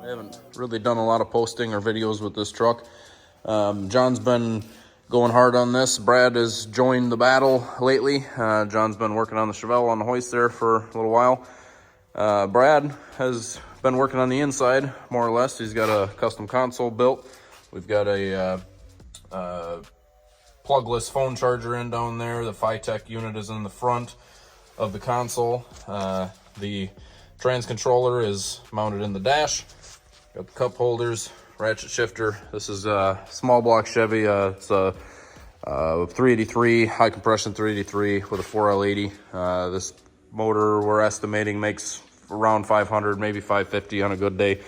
I haven't really done a lot of posting or videos with this truck. John's been going hard on this. Brad has joined the battle lately. John's been working on the Chevelle on the hoist there for a little while. Brad has been working on the inside, more or less. He's got a custom console built. We've got a plugless phone charger in down there. The Phytech unit is in the front of the console. The trans controller is mounted in the dash. Got the cup holders, ratchet shifter. This is a small block Chevy. It's a 383, high compression 383 with a 4L80. This motor we're estimating makes around 500, maybe 550 on a good day.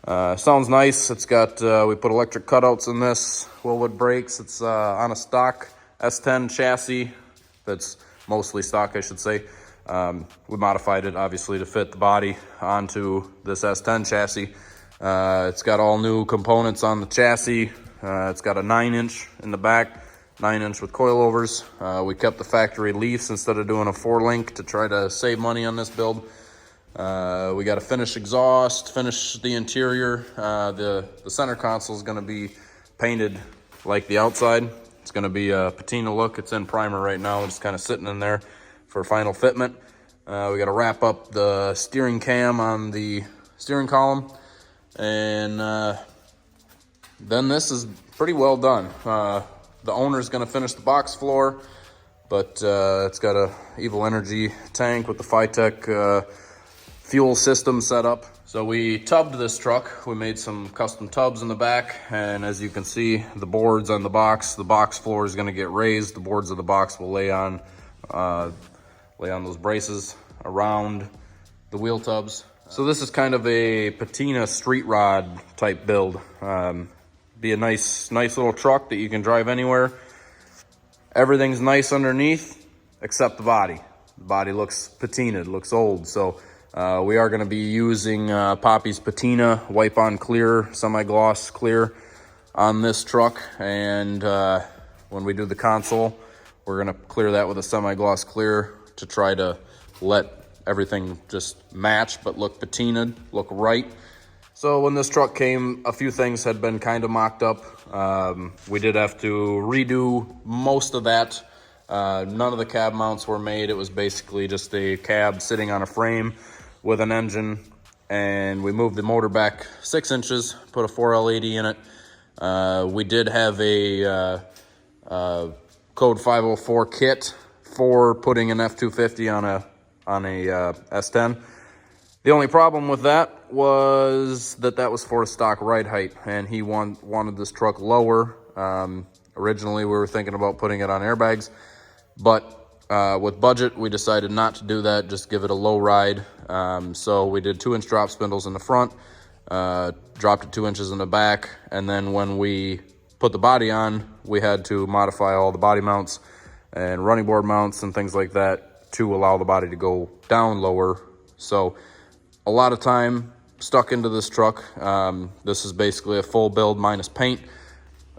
Sounds nice. It's got, we put electric cutouts in this, Willwood brakes. It's on a stock S10 chassis. That's mostly stock, I should say. We modified it obviously to fit the body onto this S10 chassis. It's got all new components on the chassis. It's got a 9-inch in the back, 9-inch with coilovers. We kept the factory leafs instead of doing a 4-link to try to save money on this build. We got a finished exhaust, finish the interior. The center console is going to be painted like the outside. It's going to be a patina look. It's in primer right now. It's kind of sitting in there for final fitment. We got to wrap up the steering cam on the steering column. And then this is pretty well done. The owner's going to finish the box floor, but it's got a Evil Energy tank with the Phytech fuel system set up. So we tubbed this truck. We made some custom tubs in the back, and as you can see, the boards on the box floor is going to get raised. The boards of the box will lay on those braces around the wheel tubs. So this is kind of a patina street rod type build. Be a nice little truck that you can drive anywhere. Everything's nice underneath except the body. The body looks patinaed, looks old. So we are going to be using Poppy's patina wipe on clear, semi-gloss clear on this truck. And when we do the console, we're going to clear that with a semi-gloss clear to try to let everything just match but look patinaed, look right. So when this truck came, a few things had been kind of mocked up. We did have to redo most of that. None of the cab mounts were made. It was basically just a cab sitting on a frame with an engine, and we moved the motor back 6 inches, put a 4L80 in it. We did have a code 504 kit for putting an F250 on a S10. The only problem with that was that was for a stock ride height, and he wanted this truck lower. Originally, we were thinking about putting it on airbags, but with budget, we decided not to do that, just give it a low ride. So we did 2-inch drop spindles in the front, dropped it 2 inches in the back, and then when we put the body on, we had to modify all the body mounts and running board mounts and things like that to allow the body to go down lower. So a lot of time stuck into this truck. This is basically a full build minus paint.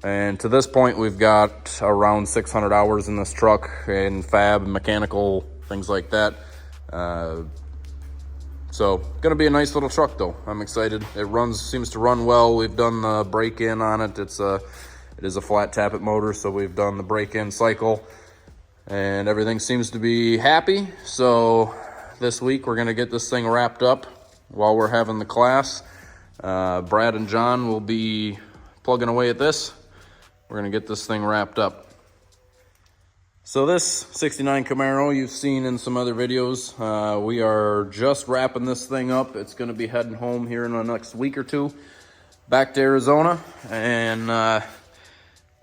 And to this point, we've got around 600 hours in this truck in fab, mechanical, things like that. So gonna be a nice little truck though. I'm excited. It seems to run well. We've done the break-in on it. It is a flat tappet motor, so we've done the break-in cycle. And everything seems to be happy. So this week we're gonna get this thing wrapped up while we're having the class. Brad and John will be plugging away at this. We're gonna get this thing wrapped up. So this 69 Camaro you've seen in some other videos. We are just wrapping this thing up. It's gonna be heading home here in the next week or two, back to Arizona. And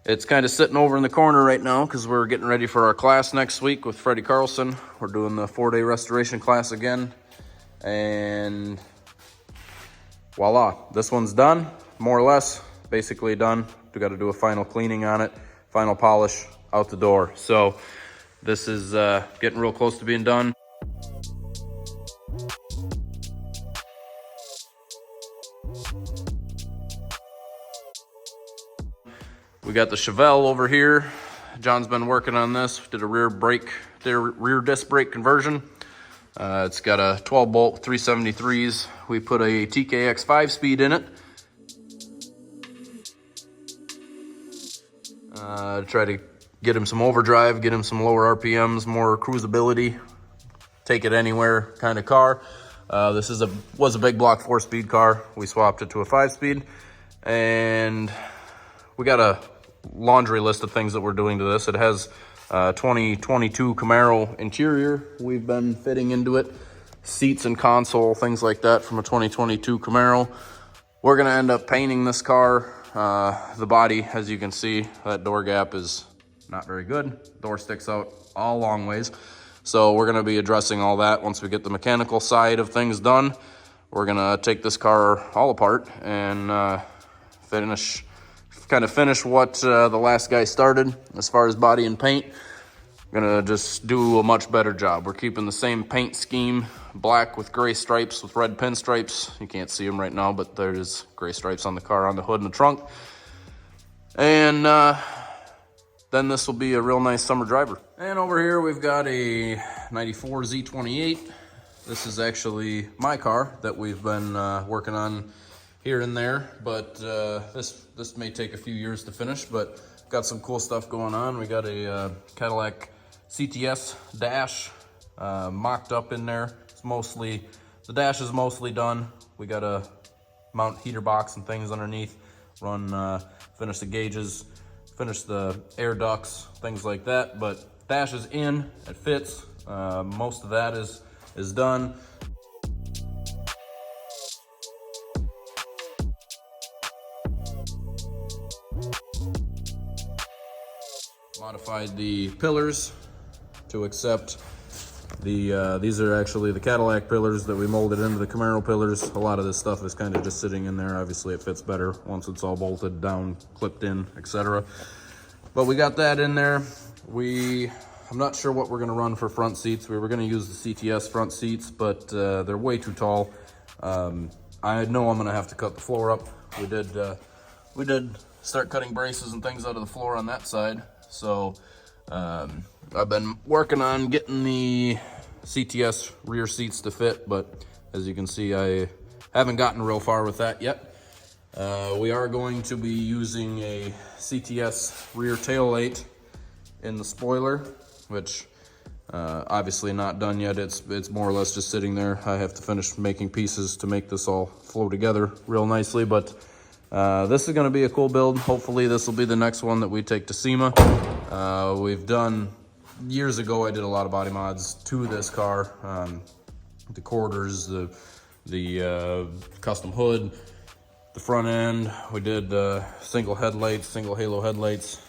it's kind of sitting over in the corner right now because we're getting ready for our class next week with Freddie Carlson. We're doing the 4-day restoration class again. And voila, this one's done, more or less, basically done. We got to do a final cleaning on it, final polish, out the door. So this is getting real close to being done. We got the Chevelle over here. John's been working on this. Did a rear disc brake conversion. It's got a 12 bolt 373s. We put a TKX 5-speed in it. Try to get him some overdrive, get him some lower RPMs, more cruisability, take it anywhere kind of car. This was a big block 4-speed car. We swapped it to a 5-speed, and we got a laundry list of things that we're doing to this. It has 2022 Camaro interior we've been fitting into it, seats and console, things like that from a 2022 Camaro. We're gonna end up painting this car. The body, as you can see, that door gap is not very good. Door sticks out all long ways. So we're gonna be addressing all that once we get the mechanical side of things done. We're gonna take this car all apart and finish what the last guy started as far as body and paint. Gonna just do a much better job. We're keeping the same paint scheme, black with gray stripes with red pinstripes. You can't see them right now, but there's gray stripes on the car, on the hood and the trunk. And then this will be a real nice summer driver. And over here we've got a 94 Z28. This is actually my car that we've been working on here and there, but this may take a few years to finish, but got some cool stuff going on. We got a Cadillac CTS dash mocked up in there. The dash is mostly done. We got a mount heater box and things underneath, finish the gauges, finish the air ducts, things like that, but dash is in, it fits. Most of that is done. Modified the pillars to accept these are actually the Cadillac pillars that we molded into the Camaro pillars. A lot of this stuff is kind of just sitting in there. Obviously it fits better once it's all bolted down, clipped in, etc. But we got that in there. I'm not sure what we're gonna run for front seats. We were gonna use the CTS front seats, but they're way too tall. I know I'm gonna have to cut the floor up. We did start cutting braces and things out of the floor on that side. So I've been working on getting the CTS rear seats to fit, but as you can see, I haven't gotten real far with that yet. We are going to be using a CTS rear taillight in the spoiler, which obviously not done yet. It's more or less just sitting there. I have to finish making pieces to make this all flow together real nicely, but this is gonna be a cool build. Hopefully this will be the next one that we take to SEMA. We've done, years ago I did a lot of body mods to this car. The quarters, the custom hood, the front end. We did single headlights, single halo headlights.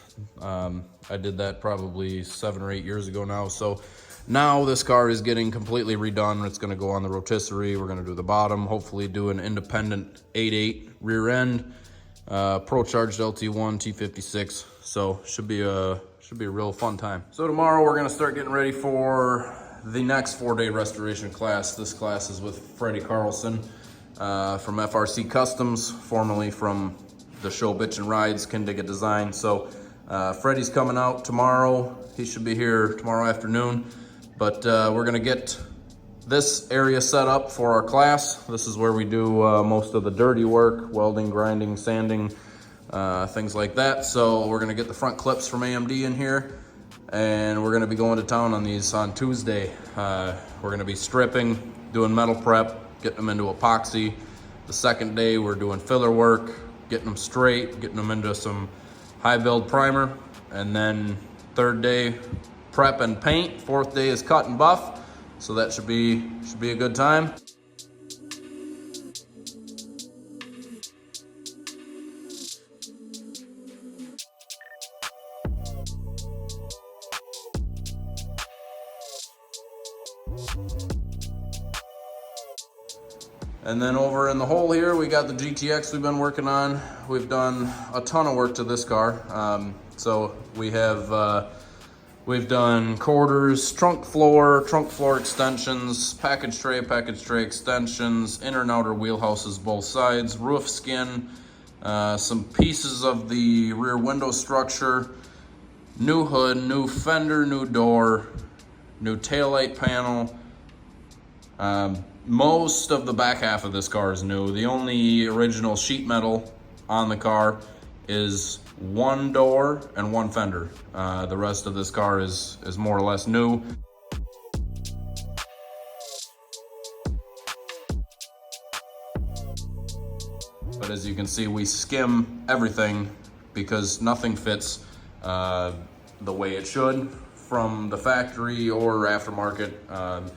I did that probably 7 or 8 years ago now. So now this car is getting completely redone. It's gonna go on the rotisserie. We're gonna do the bottom, hopefully do an independent 8.8 rear end, pro-charged LT1 T56. So should be a real fun time. So tomorrow we're gonna start getting ready for the next 4-day restoration class. This class is with Freddie Carlson from FRC Customs, formerly from the show Bitch and Rides, Can Dig a Design. So Freddie's coming out tomorrow. He should be here tomorrow afternoon. But we're gonna get this area set up for our class. This is where we do most of the dirty work, welding, grinding, sanding, things like that. So we're gonna get the front clips from AMD in here, and we're gonna be going to town on these on Tuesday. We're gonna be stripping, doing metal prep, getting them into epoxy. The second day we're doing filler work, getting them straight, getting them into some high build primer, and then third day prep and paint. Fourth day is cut and buff, so that should be a good time. And then over in the hole here, we got the GTX we've been working on. We've done a ton of work to this car. So we've done quarters, trunk floor extensions, package tray extensions, inner and outer wheelhouses, both sides, roof skin, some pieces of the rear window structure, new hood, new fender, new door, new taillight panel, Most of the back half of this car is new. The only original sheet metal on the car is one door and one fender. The rest of this car is more or less new. But as you can see, we skim everything because nothing fits the way it should from the factory or aftermarket.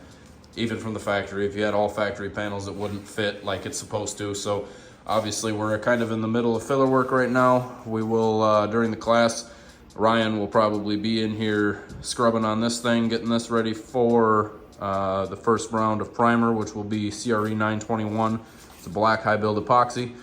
Even from the factory, if you had all factory panels, it wouldn't fit like it's supposed to. So obviously we're kind of in the middle of filler work right now. We will, during the class, Ryan will probably be in here scrubbing on this thing, getting this ready for the first round of primer, which will be CRE 921. It's a black high build epoxy.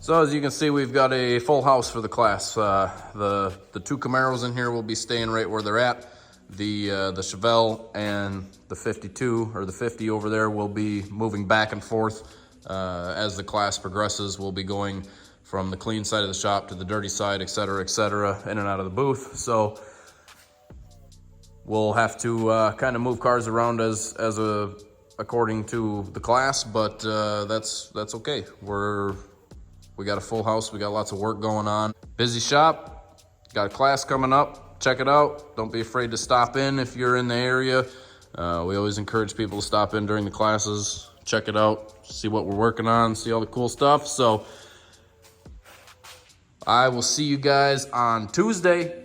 So as you can see, we've got a full house for the class. The two Camaros in here will be staying right where they're at. The Chevelle and the 52 or the 50 over there will be moving back and forth as the class progresses. We'll be going from the clean side of the shop to the dirty side, et cetera, in and out of the booth. So we'll have to kind of move cars around according to the class, but that's okay. We got a full house. We got lots of work going on. Busy shop. Got a class coming up. Check it out. Don't be afraid to stop in if you're in the area. We always encourage people to stop in during the classes. Check it out. See what we're working on. See all the cool stuff. So I will see you guys on Tuesday.